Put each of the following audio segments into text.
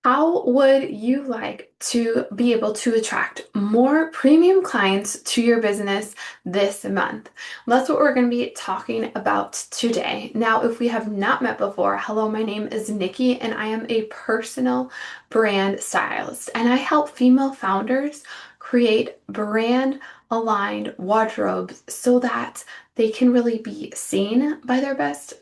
How would you like to be able to attract more premium clients to your business this month? That's what we're going to be talking about today. Now, if we have not met before, hello, my name is Nikki, and I am a personal brand stylist, and I help female founders create brand aligned wardrobes so that they can really be seen by their best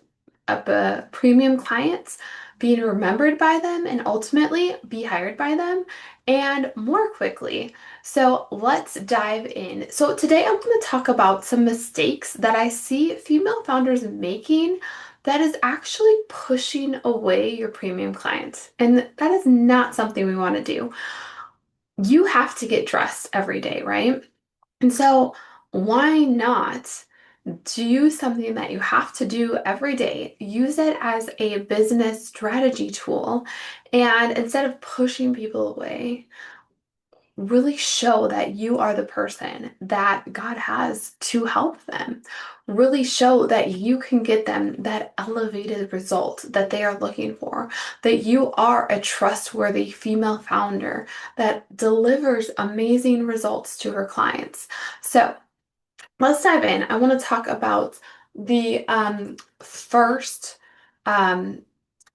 premium clients, being remembered by them, and ultimately be hired by them and more quickly. So let's dive in. So today I'm going to talk about some mistakes that I see female founders making that is actually pushing away your premium clients. And that is not something we want to do. You have to get dressed every day, right? And so why not do something that you have to do every day? Use it as a business strategy tool. And instead of pushing people away, really show that you are the person that God has to help them. Really show that you can get them that elevated result that they are looking for, that you are a trustworthy female founder that delivers amazing results to her clients. So, let's dive in. I want to talk about the first um,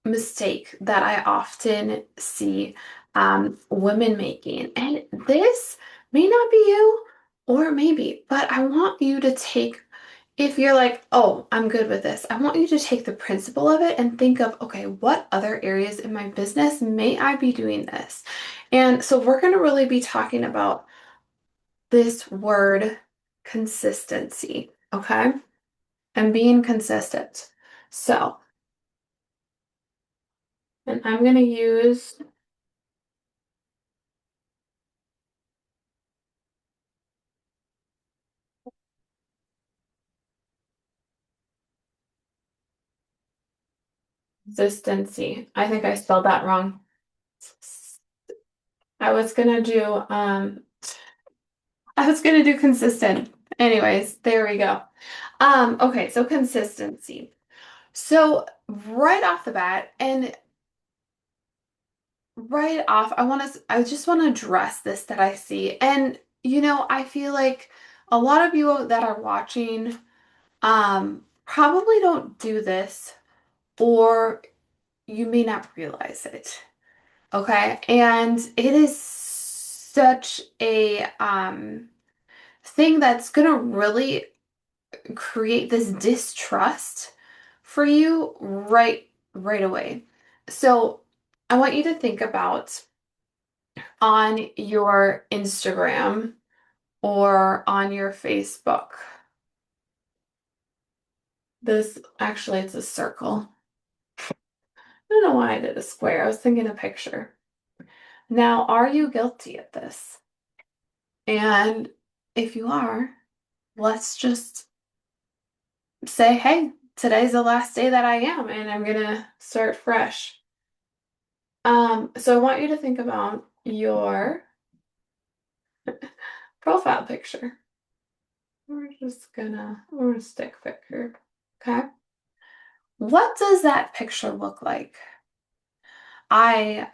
mistake that I often see women making. And this may not be you, or maybe, but I want you to take, if you're like, oh, I'm good with this, I want you to take the principle of it and think of, okay, what other areas in my business may I be doing this? And so we're going to really be talking about this word consistency, okay? And being consistent. So, and I'm going to use consistency. I think I spelled that wrong. I was going to do I was going to do consistent. Anyways, there we go. Okay, so consistency. So, right off the bat, and right off, I just want to address this that I see. And I feel like a lot of you that are watching probably don't do this, or you may not realize it. Okay? And it is such a thing that's gonna really create this distrust for you right away. So I want you to think about on your Instagram or on your Facebook. This actually it's a circle. I don't know why I did a square. I was thinking a picture. Now, are you guilty of this? And if you are, let's just say, hey, today's the last day that I am, and I'm gonna start fresh. So I want you to think about your profile picture. We're gonna stick figure. Okay. What does that picture look like? I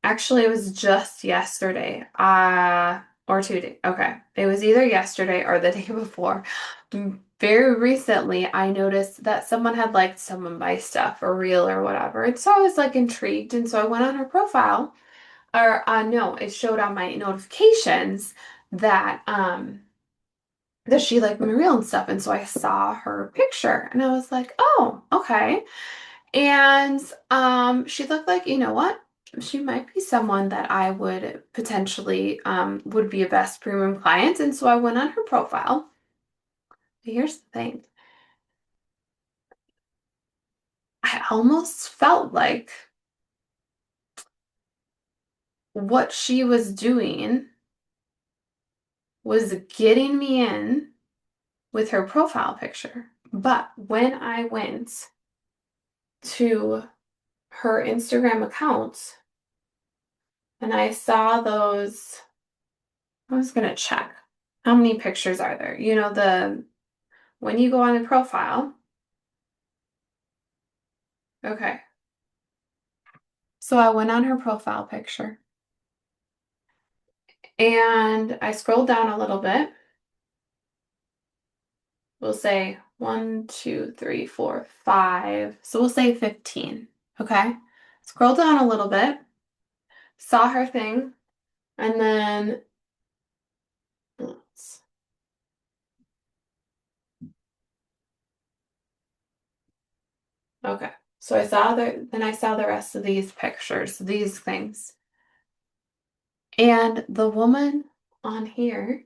actually it was just yesterday. Or 2 days. Okay. It was either yesterday or the day before. Very recently, I noticed that someone had liked some of my stuff or reel or whatever. And so I was like intrigued. And so I went on her profile. Or no, it showed on my notifications that she liked my reel and stuff. And so I saw her picture and I was like, oh, okay. And she looked like, you know what? She might be someone that I would potentially would be a best premium client. And so I went on her profile. But here's the thing. I almost felt like what she was doing was getting me in with her profile picture. But when I went to her Instagram account and I saw those, I was gonna check how many pictures are there. When you go on a profile, okay. So I went on her profile picture and I scrolled down a little bit. We'll say 1, 2, 3, 4, 5. So we'll say 15. Okay. Scroll down a little bit, saw her thing, and then let's- okay. So then I saw the rest of these pictures, these things. And the woman on here,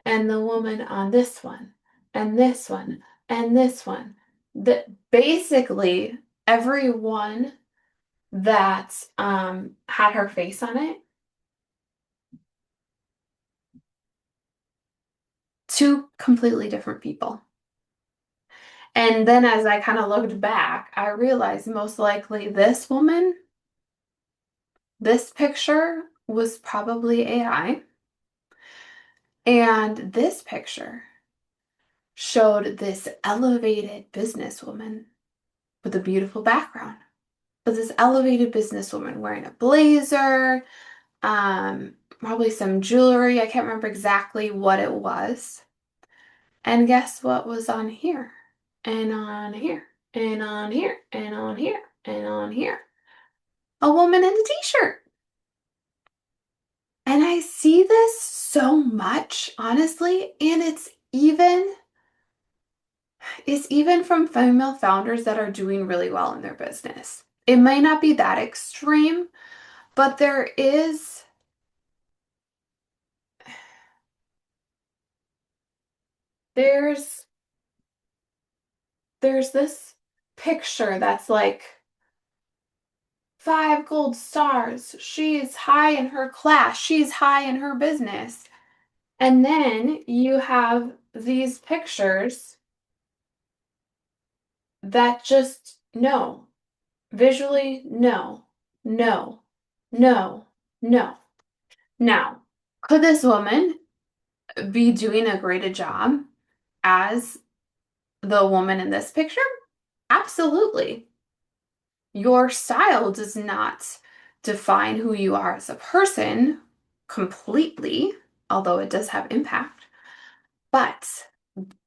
and the woman on this one, and this one, and this one. That basically everyone that had her face on it, two completely different people. And then as I kind of looked back, I realized most likely this woman, this picture was probably AI. And this picture showed this elevated businesswoman with a beautiful background. But this elevated businesswoman wearing a blazer, probably some jewelry. I can't remember exactly what it was. And guess what was on here? And on here, and on here, and on here, and on here. A woman in a t-shirt. And I see this so much, honestly, and it's even from female founders that are doing really well in their business. It might not be that extreme, but there's there's this picture that's like 5 gold stars. She's high in her class. She's high in her business. And then you have these pictures that just no, visually, no, no, no, no. Now, could this woman be doing a great job as the woman in this picture? Absolutely. Your style does not define who you are as a person completely, although it does have impact. But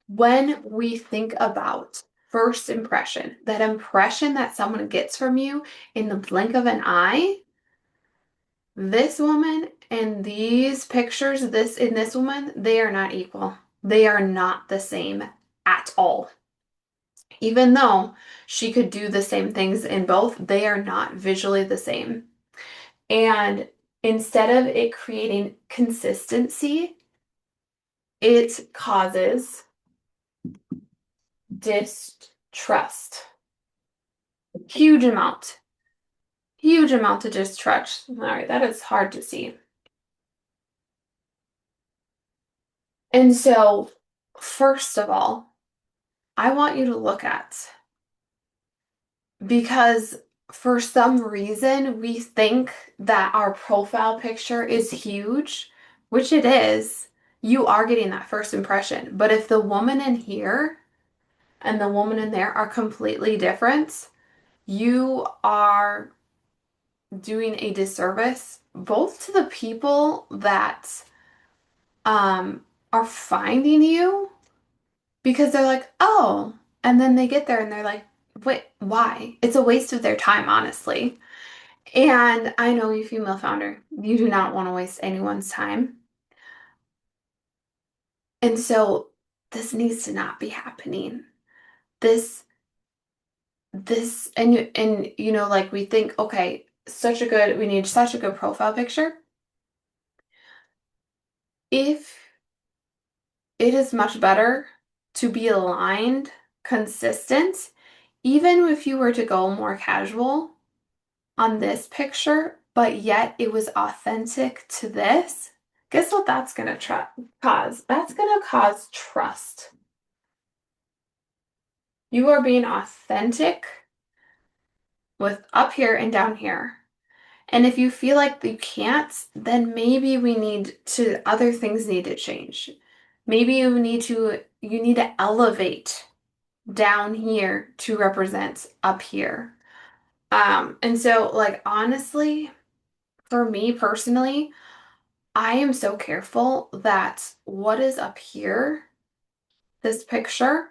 when we think about first impression, that impression that someone gets from you in the blink of an eye, this woman and these pictures, this woman, they are not equal. They are not the same at all. Even though she could do the same things in both, they are not visually the same. And instead of it creating consistency, it causes distrust. Huge amount. Huge amount of distrust. All right, that is hard to see. And so, first of all, I want you to look at because for some reason we think that our profile picture is huge, which it is. You are getting that first impression. But if the woman in here and the woman in there are completely different, you are doing a disservice both to the people that are finding you because they're like, oh, and then they get there and they're like, wait, why? It's a waste of their time, honestly. And I know you, female founder, you do not want to waste anyone's time. And so this needs to not be happening. This, and like we think, okay, we need such a good profile picture. If it is much better to be aligned, consistent, even if you were to go more casual on this picture, but yet it was authentic to this, guess what that's going to cause? That's going to cause trust. You are being authentic with up here and down here. And if you feel like you can't, then maybe other things need to change. Maybe you need to elevate down here to represent up here. And so like honestly, for me personally, I am so careful that what is up here, this picture,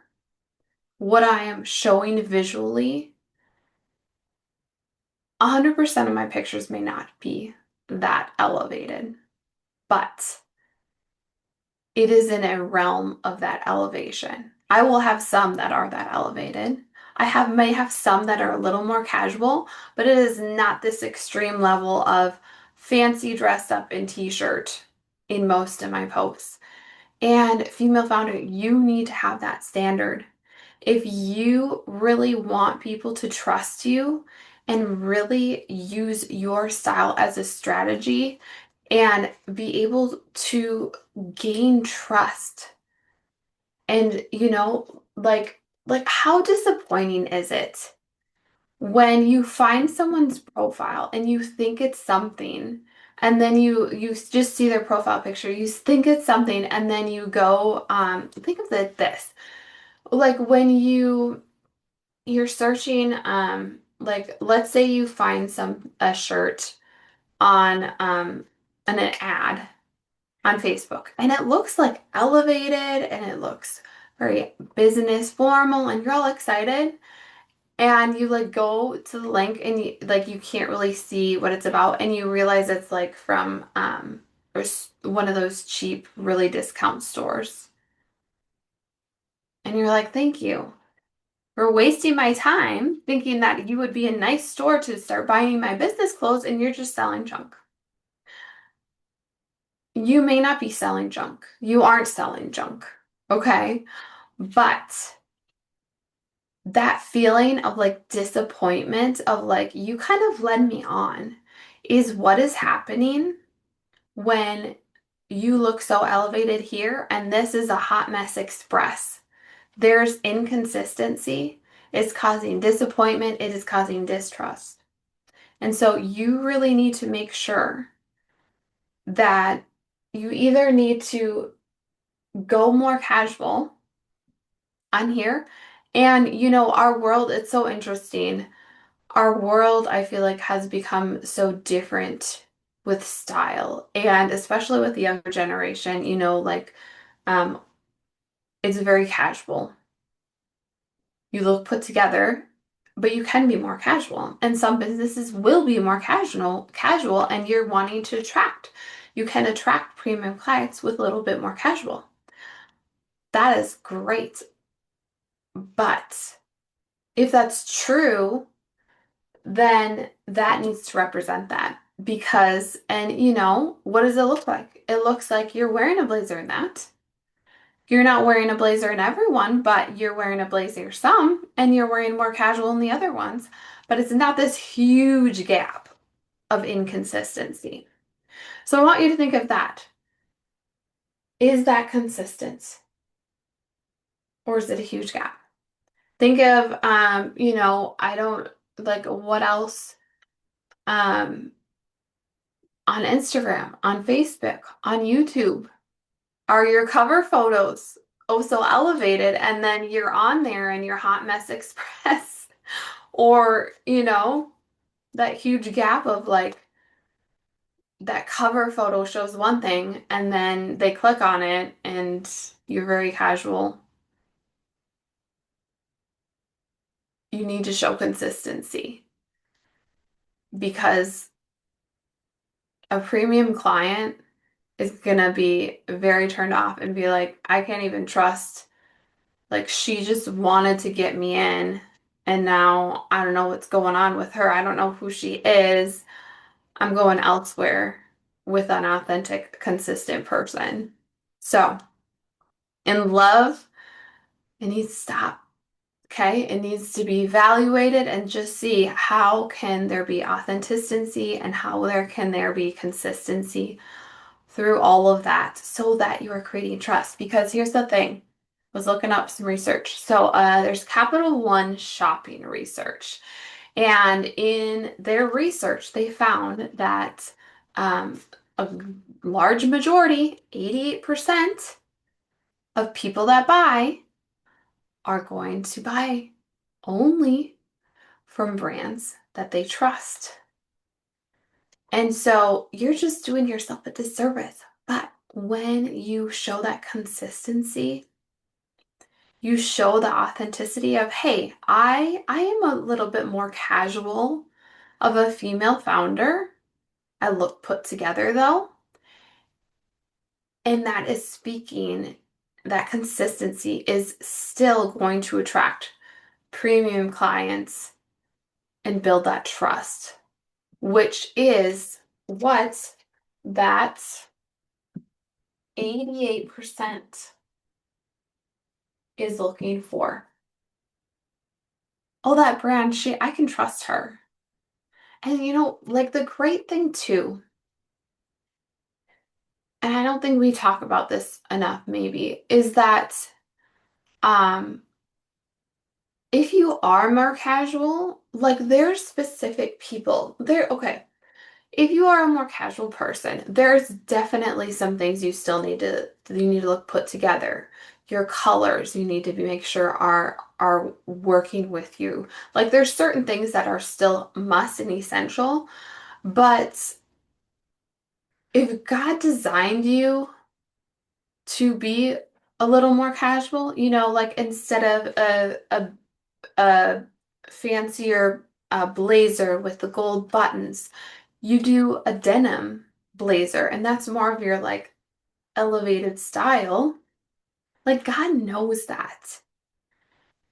what I am showing visually, 100% of my pictures may not be that elevated, but it is in a realm of that elevation. I will have some that are that elevated. May have some that are a little more casual, but it is not this extreme level of fancy dressed up in t-shirt in most of my posts. And female founder, you need to have that standard. If you really want people to trust you and really use your style as a strategy and be able to gain trust and like how disappointing is it when you find someone's profile and you think it's something and then you just see their profile picture, you think it's something, and then you go think of this like when you're searching like let's say you find a shirt on an ad on Facebook and it looks like elevated and it looks very business formal and you're all excited and you like go to the link and you can't really see what it's about and you realize it's like from one of those cheap really discount stores and you're like thank you for wasting my time thinking that you would be a nice store to start buying my business clothes and you're just selling junk. You may not be selling junk. You aren't selling junk. Okay. But that feeling of like disappointment of like, you kind of led me on is what is happening when you look so elevated here and this is a hot mess express. There's inconsistency. It's causing disappointment. It is causing distrust. And so you really need to make sure that you either need to go more casual on here. And our world, it's so interesting. Our world, I feel like, has become so different with style. And especially with the younger generation, like um, it's very casual. You look put together, but you can be more casual. And some businesses will be more casual, and you're wanting to attract. You can attract premium clients with a little bit more casual. That is great. But if that's true, then that needs to represent that. Because, and what does it look like? It looks like you're wearing a blazer in that. You're not wearing a blazer in every one, but you're wearing a blazer some, and you're wearing more casual in the other ones. But it's not this huge gap of inconsistency. So I want you to think of that. Is that consistent? Or is it a huge gap? Think of, I don't like what else um, on Instagram, on Facebook, on YouTube. Are your cover photos oh so elevated and then you're on there and you're hot mess express? Or, that huge gap of like that cover photo shows one thing and then they click on it and you're very casual. You need to show consistency because a premium client is gonna be very turned off and be like, I can't even trust. Like she just wanted to get me in, and now I don't know what's going on with her. I don't know who she is. I'm going elsewhere with an authentic, consistent person. So, in love, it needs to stop. Okay? It needs to be evaluated and just see how can there be authenticity and how there be consistency through all of that so that you are creating trust. Because here's the thing, I was looking up some research. So there's Capital One shopping research. And in their research, they found that a large majority, 88% of people that buy are going to buy only from brands that they trust. And so you're just doing yourself a disservice. But when you show that consistency, you show the authenticity of, hey, I am a little bit more casual of a female founder. I look put together though. And that is speaking, that consistency is still going to attract premium clients and build that trust, which is what that 88% is looking for. Oh, that brand, I can trust her. And like the great thing too, and I don't think we talk about this enough maybe, is that um if you are more casual, like there's specific people. Okay. If you are a more casual person, there's definitely some things you need to look put together. Your colors you need to make sure are working with you. Like there's certain things that are still must and essential, but if God designed you to be a little more casual, like instead of a fancier blazer with the gold buttons, you do a denim blazer, and that's more of your like elevated style. Like God knows that.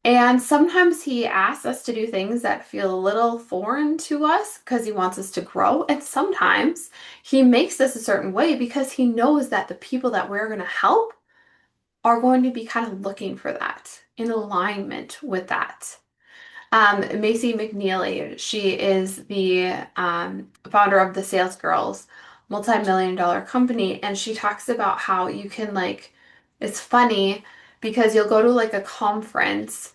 And sometimes he asks us to do things that feel a little foreign to us because he wants us to grow. And sometimes he makes us a certain way because he knows that the people that we're going to help are going to be kind of looking for that, in alignment with that. Macy McNeely, she is the founder of the Sales Girls, multi-million dollar company, and she talks about how you can like, it's funny because you'll go to like a conference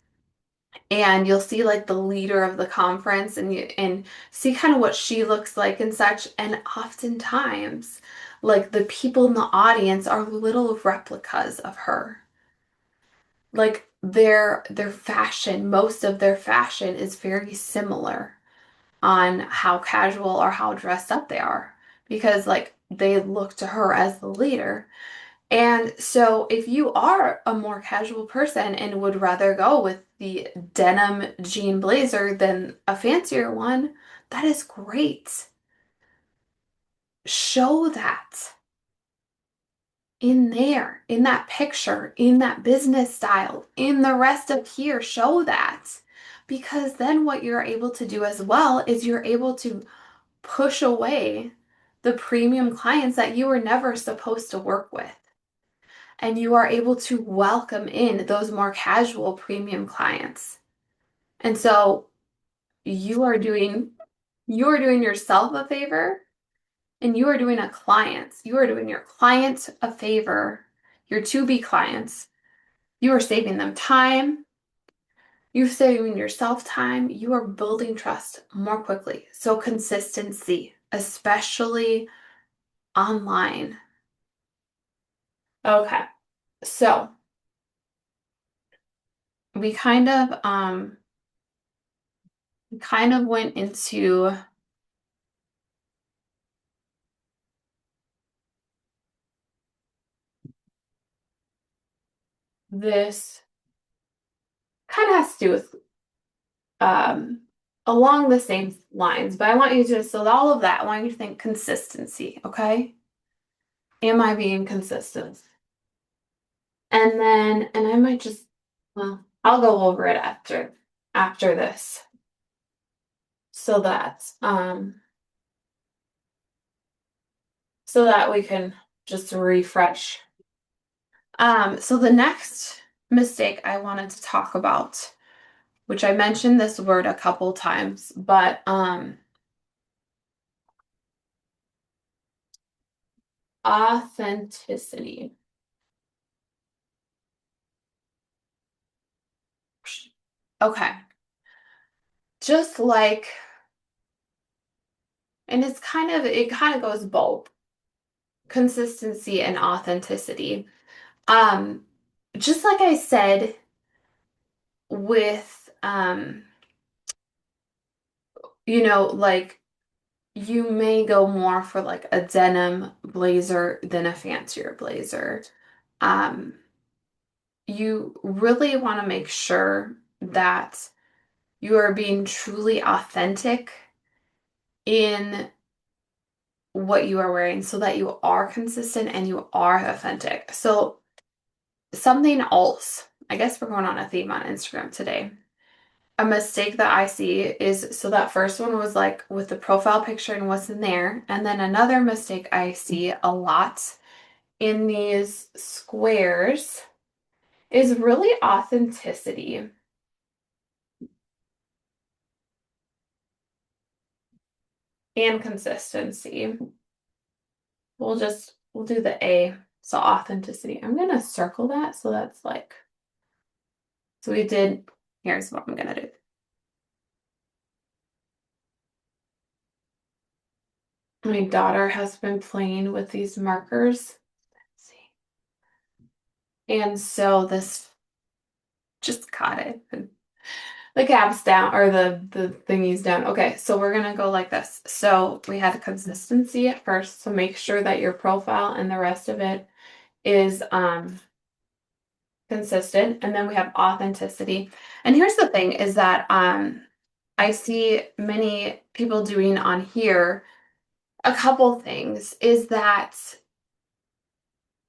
and you'll see like the leader of the conference and see kind of what she looks like and such, and oftentimes like the people in the audience are little replicas of her. Like their fashion, most of their fashion is very similar on how casual or how dressed up they are because like they look to her as the leader. And so if you are a more casual person and would rather go with the denim jean blazer than a fancier one, that is great. Show that in there, in that picture, in that business style, in the rest of here, show that. Because then what you're able to do as well is you're able to push away the premium clients that you were never supposed to work with. And you are able to welcome in those more casual premium clients. And so you are doing yourself a favor, and you are doing your client a favor, your to-be clients. You are saving them time. You're saving yourself time. You are building trust more quickly. So consistency, especially online. Okay. So we kind of went into this kind of has to do with um along the same lines, but I want you to, so all of that, I want you to think consistency, okay? Am I being consistent? And I might just, well, I'll go over it after this so that we can just refresh. So the next mistake I wanted to talk about, which I mentioned this word a couple times, but authenticity. Okay. Just like, and it kind of goes both consistency and authenticity. Um, just like I said with like you may go more for like a denim blazer than a fancier blazer. Um, you really want to make sure that you are being truly authentic in what you are wearing so that you are consistent and you are authentic. So, something else, I guess we're going on a theme on Instagram today. A mistake that I see is so that first one was like with the profile picture and what's in there. And then another mistake I see a lot in these squares is really authenticity and consistency. We'll do the A. So authenticity. I'm gonna circle that so that's like, so we did, here's what I'm gonna do. My daughter has been playing with these markers. Let's see. And so this just caught it. The cap's down or the thingy's down. Okay, so we're gonna go like this. So we had consistency at first, so make sure that your profile and the rest of it is consistent. And then we have authenticity. And here's the thing is that I see many people doing on here a couple things is that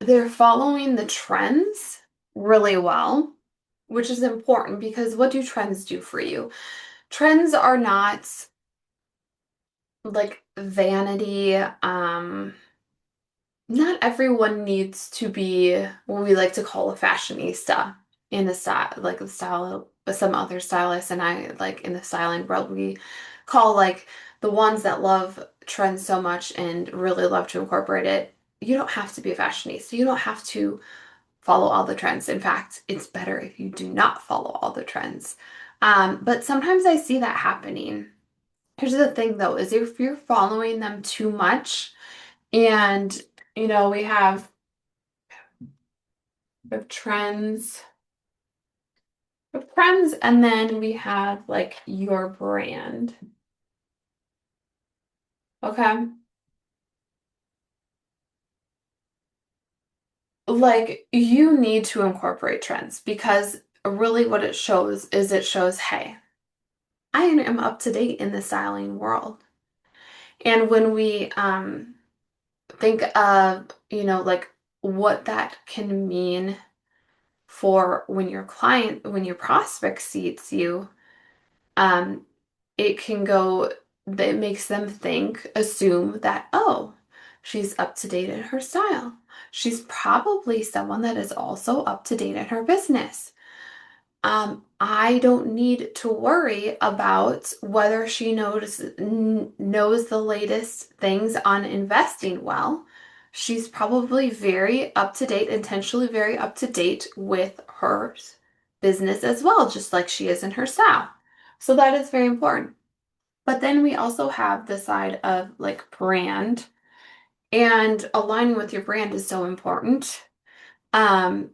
they're following the trends really well, which is important because what do trends do for you? Trends are not like vanity. Not everyone needs to be what we like to call a fashionista in the style, like the style, but some other stylists and I like in the styling world, we call like the ones that love trends so much and really love to incorporate it. You don't have to be a fashionista. You don't have to follow all the trends. In fact, it's better if you do not follow all the trends. But sometimes I see that happening. Here's the thing though, is if you're following them too much and we have trends, and then we have like your brand. Okay. Like you need to incorporate trends because really what it shows is it shows, hey, I am up to date in the styling world. And when we think of, like what that can mean for when your prospect sees you, um, it can go, that makes them assume that, oh, she's up to date in her style. She's probably someone that is also up to date in her business. I don't need to worry about whether she knows the latest things on investing well. She's probably very up to date, intentionally very up to date with her business as well, just like she is in her style. So that is very important. But then we also have the side of like brand, and aligning with your brand is so important. Um,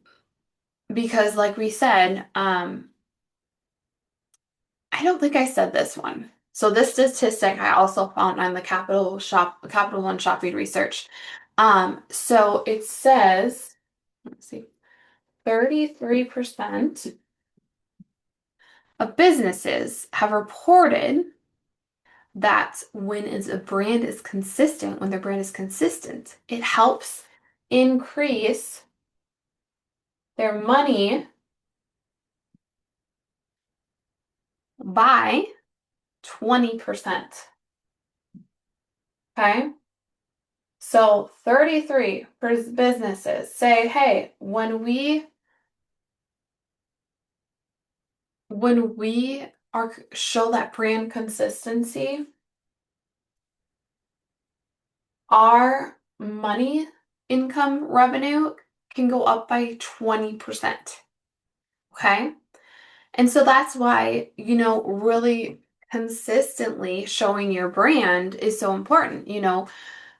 because like we said, I don't think I said this one. So this statistic I also found on the Capital One shopping research. So it says, let's see, 33% of businesses have reported that when their brand is consistent, it helps increase their money by 20%. Okay? So 33 businesses say, hey, when we are show that brand consistency, our money income revenue can go up by 20%. Okay? And so that's why, really consistently showing your brand is so important.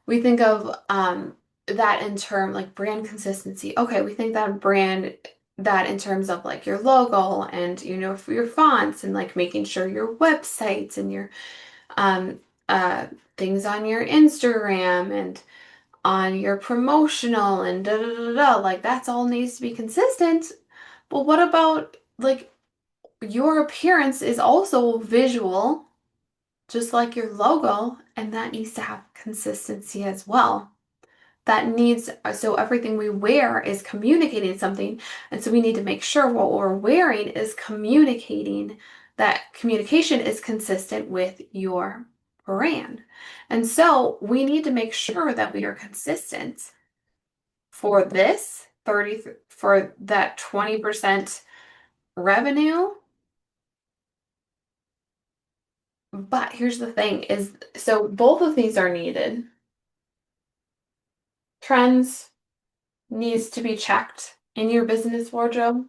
We think of that in term like brand consistency. Okay, we think that in terms of like your logo and for your fonts and like making sure your websites and your um, uh, things on your Instagram and on your promotional and da da da da. Like that's all needs to be consistent. But what about like your appearance is also visual, just like your logo, and that needs to have consistency as well. That needs, so everything we wear is communicating something. And so we need to make sure what we're wearing is communicating, that communication is consistent with your brand. And so we need to make sure that we are consistent for this 30, for that 20% revenue. But here's the thing is, so both of these are needed. Trends needs to be checked in your business wardrobe,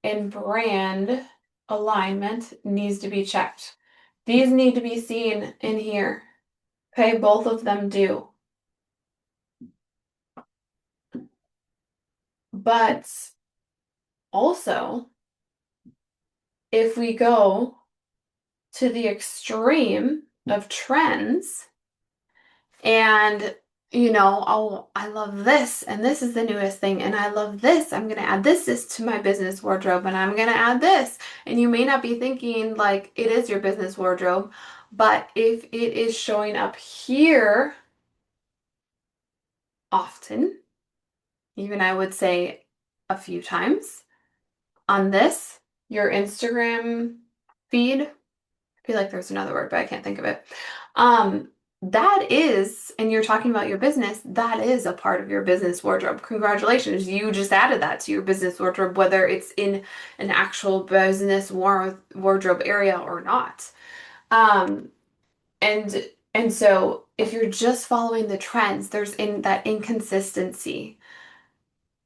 and brand alignment needs to be checked. These need to be seen in here. Okay, both of them do. But also, if we go to the extreme of trends, and oh, I love this, and this is the newest thing, and I love this. I'm gonna add this to my business wardrobe, and I'm gonna add this. And you may not be thinking like it is your business wardrobe, but if it is showing up here often, even I would say a few times on this, your Instagram feed, feel like there's another word, but I can't think of it. That is, and you're talking about your business, that is a part of your business wardrobe. Congratulations, you just added that to your business wardrobe, whether it's in an actual business wardrobe area or not. Um, and so if you're just following the trends, there's in that inconsistency,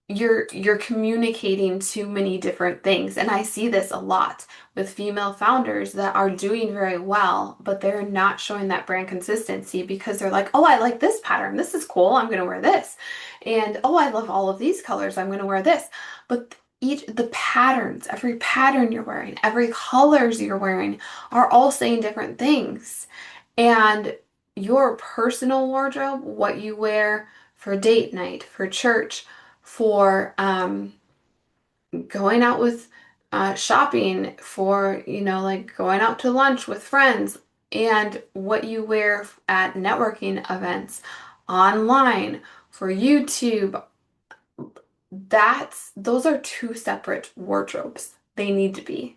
you're communicating too many different things. And I see this a lot with female founders that are doing very well, but they're not showing that brand consistency because they're like, oh, I like this pattern, this is cool, I'm going to wear this, and oh, I love all of these colors, I'm going to wear this. But each the patterns, every pattern you're wearing, every colors you're wearing are all saying different things. And your personal wardrobe, what you wear for date night, for church, for going out with shopping, for, like going out to lunch with friends, and what you wear at networking events, online, for YouTube, those are two separate wardrobes. They need to be.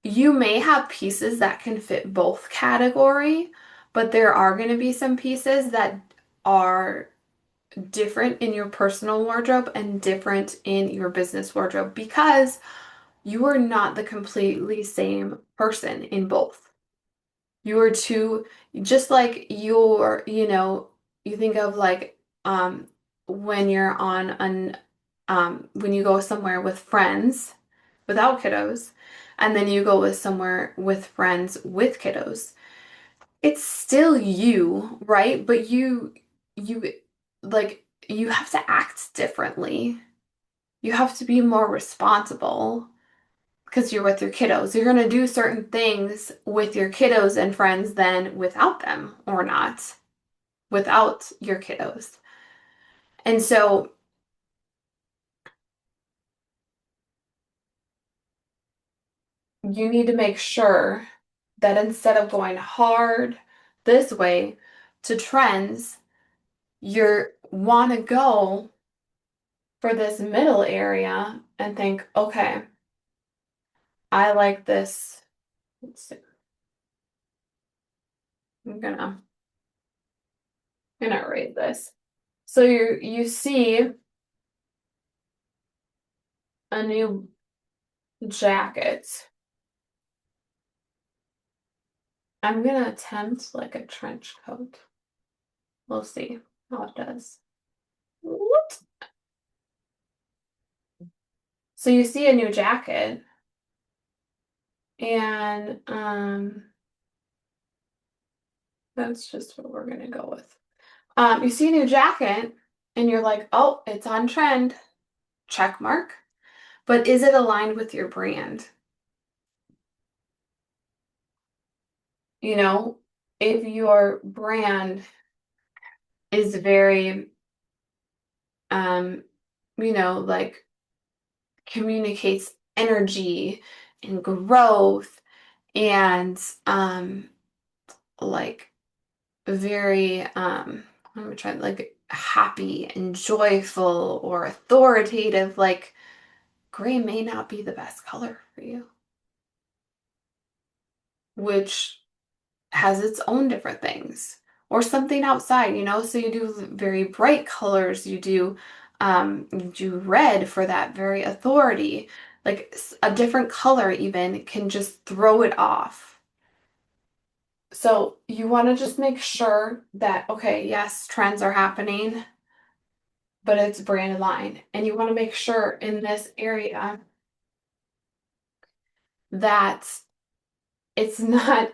You may have pieces that can fit both category, but there are going to be some pieces that are different in your personal wardrobe and different in your business wardrobe because you are not the completely same person in both. You are two, just like you think of like when you're on an when you go somewhere with friends without kiddos, and then you go with somewhere with friends with kiddos. It's still you, right? But you you have to act differently. You have to be more responsible because you're with your kiddos. You're going to do certain things with your kiddos and friends than without them or not, without your kiddos. And so you need to make sure that instead of going hard this way to trends, you want to go for this middle area and think, okay, I like this. Let's see. I'm gonna rate this. So you see a new jacket. I'm gonna attempt like a trench coat. We'll see how it does. What? So you see a new jacket, and that's just what we're gonna go with. You see a new jacket, and you're like, oh, it's on trend, check mark. But is it aligned with your brand? You know, if your brand is very, um, like communicates energy and growth and like very I'm trying like happy and joyful or authoritative, like gray may not be the best color for you, which has its own different things. Or something outside, so you do very bright colors, you do red for that very authority. Like a different color even can just throw it off. So you want to just make sure that, okay, yes, trends are happening, but it's brand aligned. And you want to make sure in this area that it's not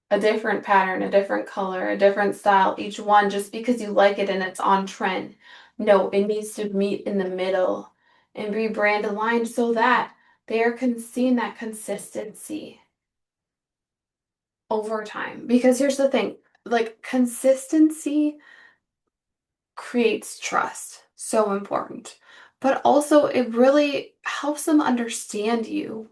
a different pattern, a different color, a different style, each one just because you like it and it's on trend. No, it needs to meet in the middle and be brand aligned so that they're seeing that consistency over time. Because here's the thing, like consistency creates trust. So important. But also it really helps them understand you,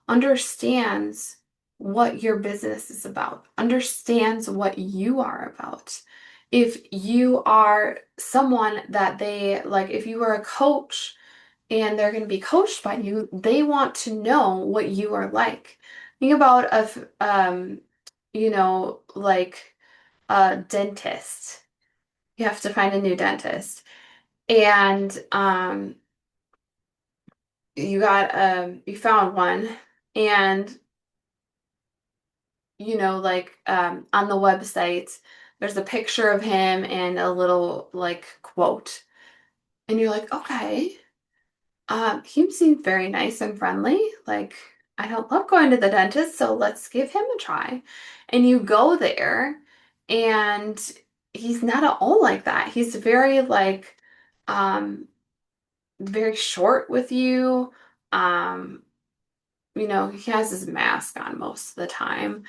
understands what your business is about, understands what you are about. If you are someone that they like, if you are a coach and they're going to be coached by you, they want to know what you are like. Think about like a dentist. You have to find a new dentist. And you found one and like on the website, there's a picture of him and a little like quote. And you're like, okay, he seems very nice and friendly. Like, I don't love going to the dentist, so let's give him a try. And you go there, and he's not at all like that. He's very like, very short with you. Um, he has his mask on most of the time,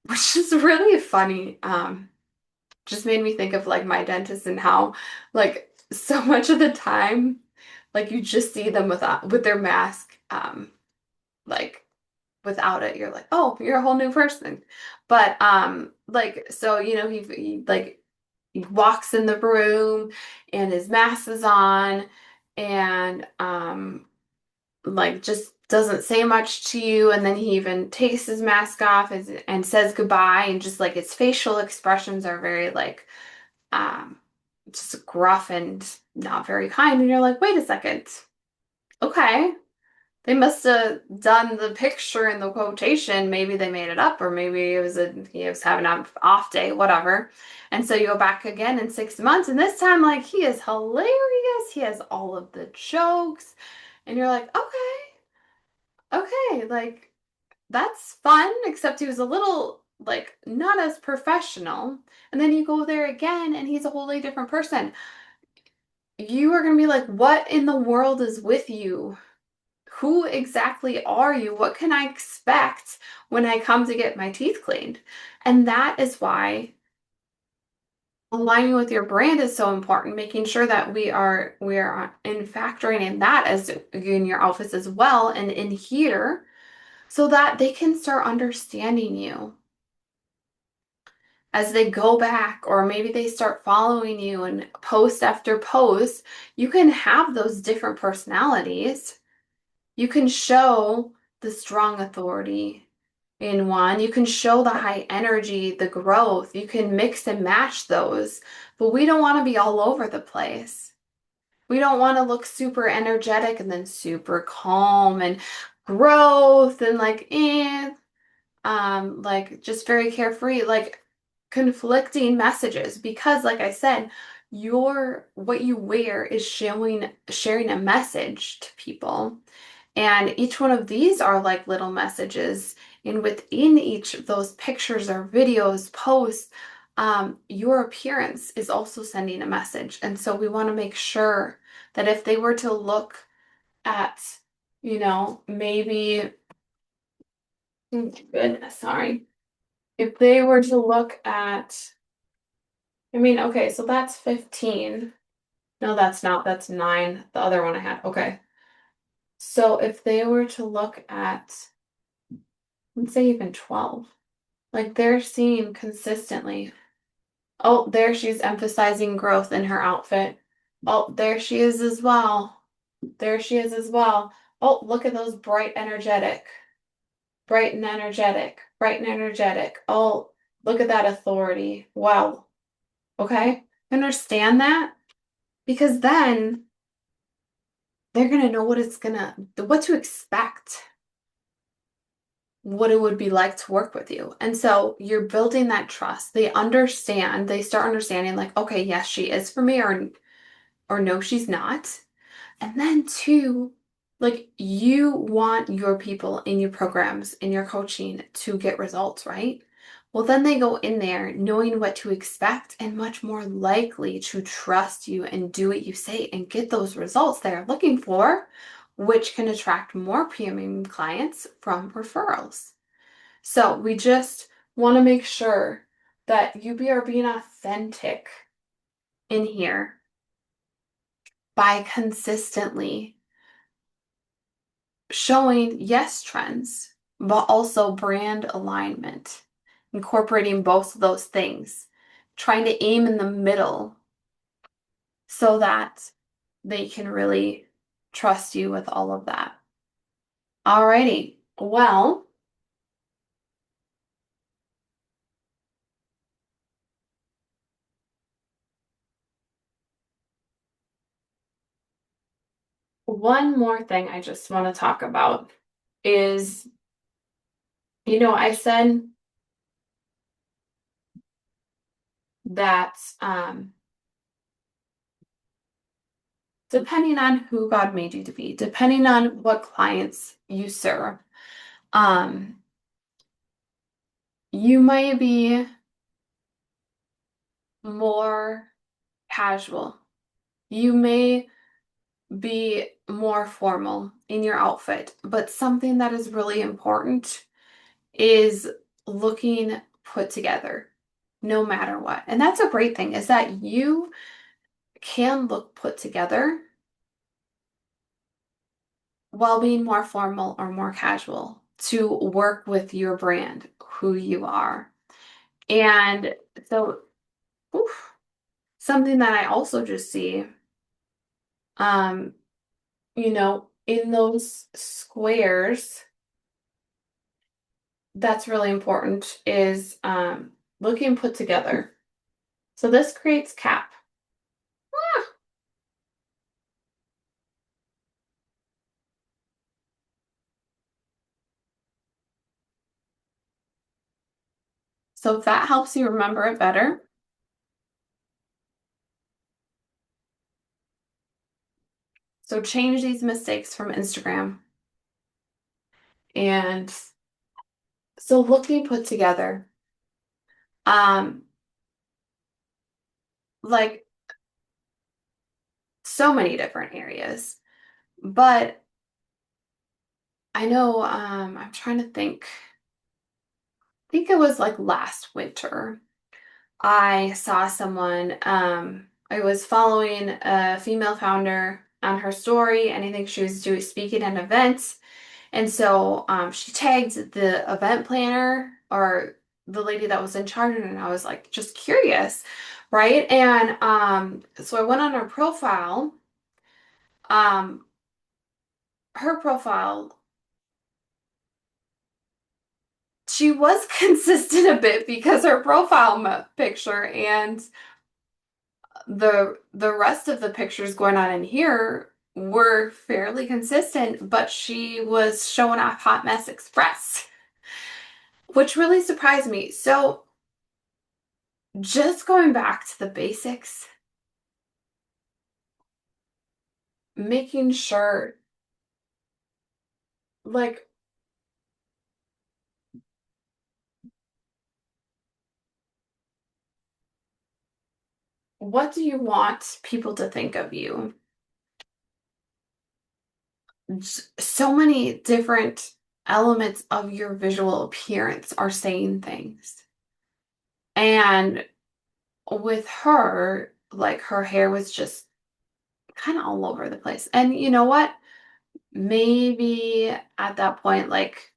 which is really funny. Just made me think of like my dentist and how like so much of the time, like you just see them with their mask, like without it, you're like, oh, you're a whole new person. But like so, he like he walks in the room and his mask is on and like just doesn't say much to you, and then he even takes his mask off and says goodbye, and just like his facial expressions are very like um just gruff and not very kind, and you're like, wait a second, okay, they must have done the picture and the quotation, maybe they made it up, or maybe he was having an off day, whatever. And so you go back again in 6 months, and this time like he is hilarious, he has all of the jokes, and you're like, okay, like that's fun, except he was a little like not as professional. And then you go there again and he's a wholly different person. You are going to be like, what in the world is with you? Who exactly are you? What can I expect when I come to get my teeth cleaned? And that is why aligning with your brand is so important, making sure that we are in factoring in that as in your office as well and in here so that they can start understanding you as they go back, or maybe they start following you and post after post. You can have those different personalities. You can show the strong authority in one. You can show the high energy, the growth. You can mix and match those. But we don't want to be all over the place. We don't want to look super energetic and then super calm and growth and like just very carefree, like conflicting messages, because like I said, what you wear is sharing a message to people. And each one of these are like little messages. And within each of those pictures or videos, posts, your appearance is also sending a message. And so we want to make sure that if they were to look at, maybe, goodness, sorry, If they were to look at, I mean, okay, so that's 15. No, that's not. That's 9. The other one I had. Okay. So if they were to look at, let's say even 12, like they're seeing consistently, oh, there she's emphasizing growth in her outfit. Oh, there she is as well. There she is as well. Oh, look at those bright and energetic, bright and energetic. Oh, look at that authority. Wow. Okay. Understand that? Because then they're going to know what to expect, what it would be like to work with you. And so you're building that trust. They start understanding like, okay, yes, she is for me, or no, she's not. And then two, like you want your people in your programs, in your coaching to get results, right? Well, then they go in there knowing what to expect and much more likely to trust you and do what you say and get those results they're looking for, which can attract more premium clients from referrals. So we just want to make sure that you are being authentic in here by consistently showing, yes, trends, but also brand alignment, incorporating both of those things, trying to aim in the middle so that they can really trust you with all of that. Alrighty. Well, one more thing I just want to talk about is, I said that depending on who God made you to be, depending on what clients you serve, um, you might be more casual. You may be more formal in your outfit, but something that is really important is looking put together no matter what. And that's a great thing is that you can look put together while being more formal or more casual to work with your brand, who you are. And so, oof, something that I also just see, um, in those squares, that's really important is looking put together. So this creates cap. Ah, so if that helps you remember it better, so change these mistakes from Instagram. And so looking put together, um, like so many different areas. But I know I'm trying to think. I think it was like last winter. I saw someone, I was following a female founder on her story, and I think she was doing speaking at an event. And so she tagged the event planner or the lady that was in charge, and I was like just curious, right? And so I went on her profile. Um, her profile, she was consistent a bit because her profile picture and the rest of the pictures going on in here were fairly consistent, but she was showing off Hot Mess Express, which really surprised me. So just going back to the basics, making sure, like, what do you want people to think of you? So many different elements of your visual appearance are saying things. And with her, like her hair was just kind of all over the place. And you know what? Maybe at that point, like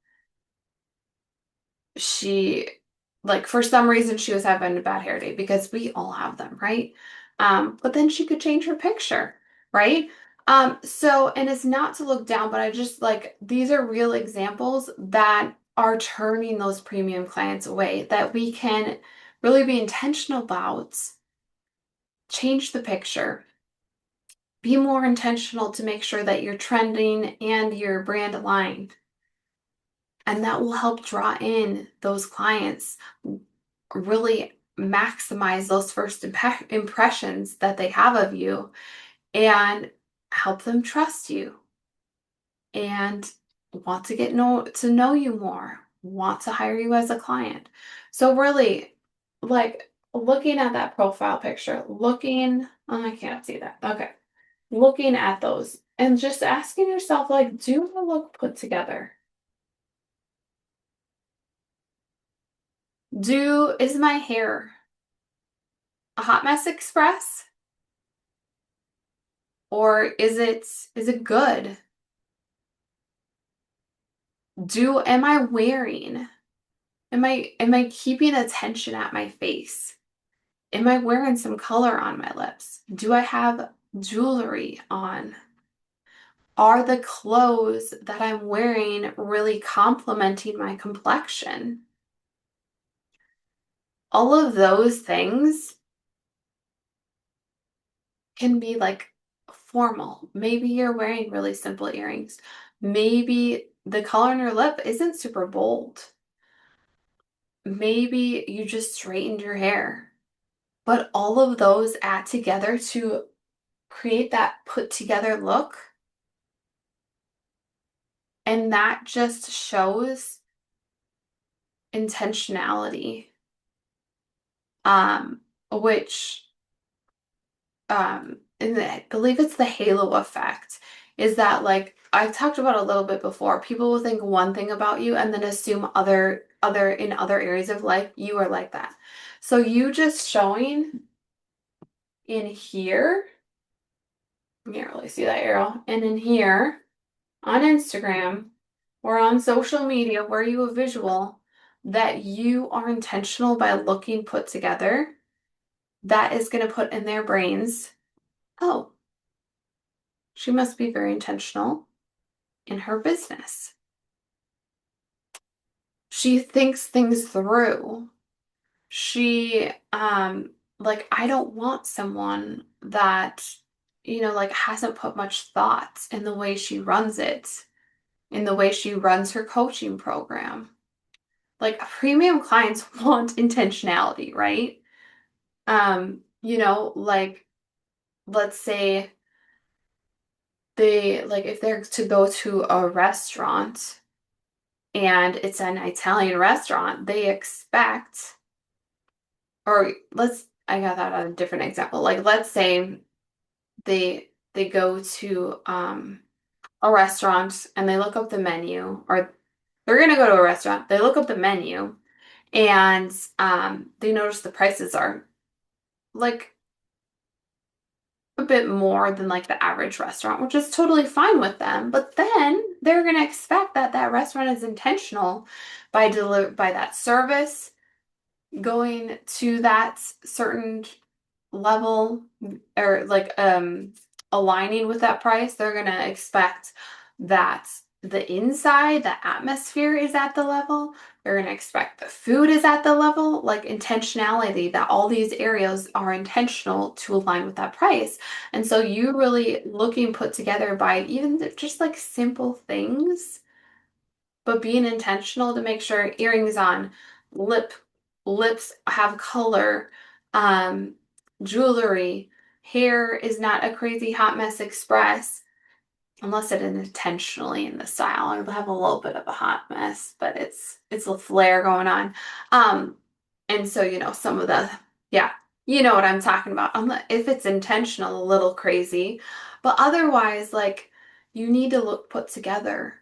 she, like for some reason she was having a bad hair day because we all have them, right? But then she could change her picture, right? So, and it's not to look down, but I just like these are real examples that are turning those premium clients away that we can really be intentional about, change the picture, be more intentional to make sure that you're trending and your brand aligned. And that will help draw in those clients, really maximize those first impressions that they have of you and help them trust you and want to get to know you more, want to hire you as a client. So really like looking at that profile picture, looking, oh, I can't see that. Okay. Looking at those and just asking yourself like, do I look put together? Is my hair a hot mess express or is it good? Am I wearing? Am I keeping attention at my face? Am I wearing some color on my lips? Do I have jewelry on? Are the clothes that I'm wearing really complementing my complexion? All of those things can be like formal. Maybe you're wearing really simple earrings. Maybe the color in your lip isn't super bold. Maybe you just straightened your hair. But all of those add together to create that put together look. And that just shows intentionality, um, which and I believe it's the halo effect, is that like I've talked about a little bit before. People will think one thing about you and then assume other in other areas of life you are like that. So you just showing in here, you can't really see that arrow, and in here on Instagram or on social media where you have visual that you are intentional by looking put together, that is going to put in their brains, oh, she must be very intentional in her business. She thinks things through. She, like, I don't want someone that, like hasn't put much thought in the way she runs it, in the way she runs her coaching program. Like, premium clients want intentionality, right? Like, let's say like, if they're to go to a restaurant and it's an Italian restaurant, they expect, or I got that on a different example. Like, let's say they go to a restaurant and they look up the menu, or they're gonna go to a restaurant, they look up the menu and they notice the prices are like a bit more than like the average restaurant, which is totally fine with them. But then they're going to expect that that restaurant is intentional by that service going to that certain level or like aligning with that price. They're going to expect that the inside, the atmosphere is at the level. They're going to expect the food is at the level, like intentionality, that all these areas are intentional to align with that price. And so you really looking put together by even just like simple things, but being intentional to make sure earrings on, lip lips have color, um, jewelry, hair is not a crazy hot mess express, unless it is intentionally in the style. I have a little bit of a hot mess, but it's a flare going on. And so some of the, yeah, you know what I'm talking about. If it's intentional, a little crazy, but otherwise, like, you need to look put together.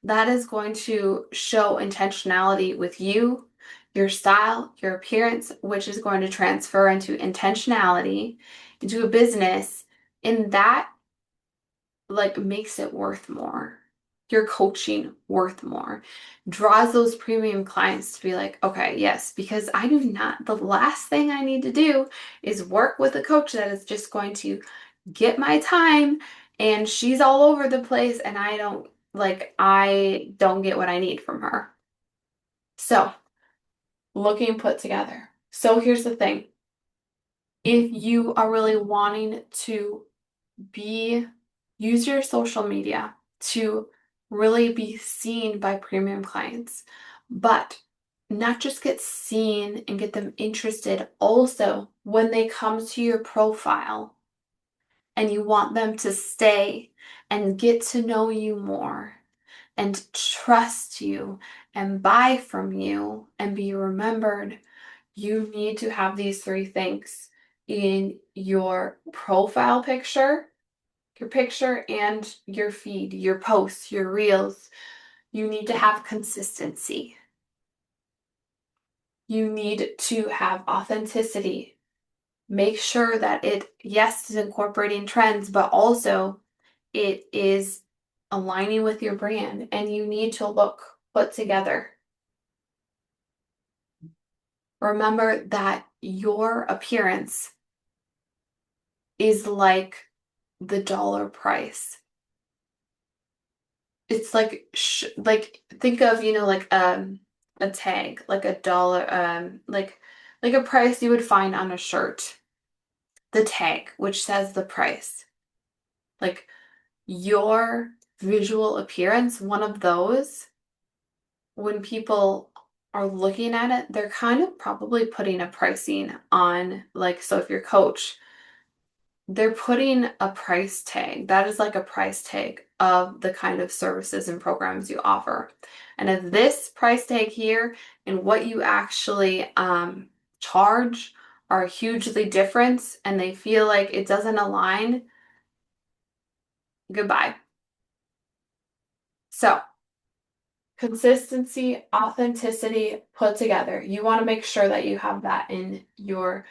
That is going to show intentionality with you your style, your appearance, which is going to transfer into intentionality, into a business, and that like makes it worth more. Your coaching worth more. Draws those premium clients to be like, okay, yes, because I do not, the last thing I need to do is work with a coach that is just going to get my time and she's all over the place and I don't get what I need from her. So, looking put together. So here's the thing. If you are really wanting to be use your social media to really be seen by premium clients, but not just get seen and get them interested, also when they come to your profile and you want them to stay and get to know you more and trust you and buy from you and be remembered, you need to have these three things in your profile picture, your picture and your feed, your posts, your reels. You need to have consistency. You need to have authenticity. Make sure that it, yes, is incorporating trends, but also it is aligning with your brand and you need to look put together. Remember that your appearance is like the dollar price. It's like think of, like a tag, like a dollar like a price you would find on a shirt. The tag which says the price. Like your visual appearance, one of those, when people are looking at it, they're kind of probably putting a pricing on, like, so if your coach, they're putting a price tag. That is like a price tag of the kind of services and programs you offer. And if this price tag here and what you actually charge are hugely different and they feel like it doesn't align, goodbye. So, consistency, authenticity put together. You want to make sure that you have that in your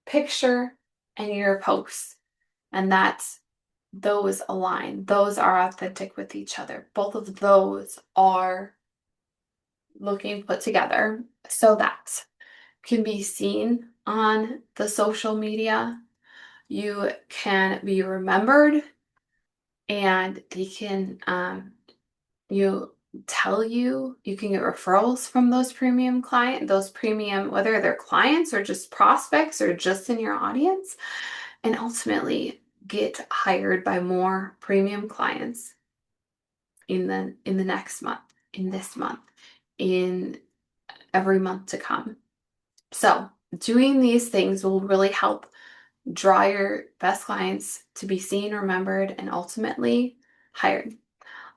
picture and your posts, and that's those align. Those are authentic with each other. Both of those are looking put together so that can be seen on the social media. You can be remembered and they can you can get referrals from those premium, whether they're clients or just prospects or just in your audience, and ultimately get hired by more premium clients in the next month, in this month, in every month to come. So doing these things will really help draw your best clients to be seen, remembered, and ultimately hired.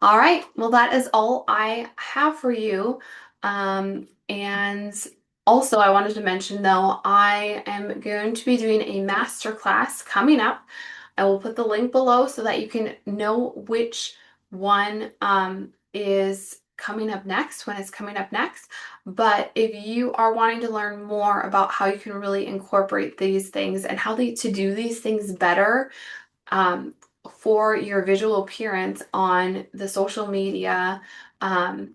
All right, well, that is all I have for you. And also, I wanted to mention though, I am going to be doing a masterclass coming up. I will put the link below so that you can know which one is coming up next, when it's coming up next. But if you are wanting to learn more about how you can really incorporate these things and how to do these things better, um, for your visual appearance on the social media,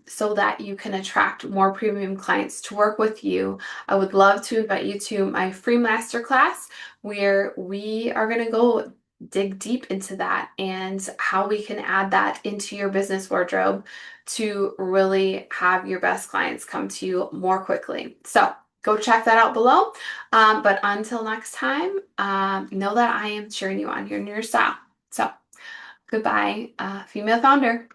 so that you can attract more premium clients to work with you, I would love to invite you to my free masterclass where we are going to go dig deep into that and how we can add that into your business wardrobe to really have your best clients come to you more quickly. So go check that out below. But until next time, know that I am cheering you on here in your style. So goodbye, female founder.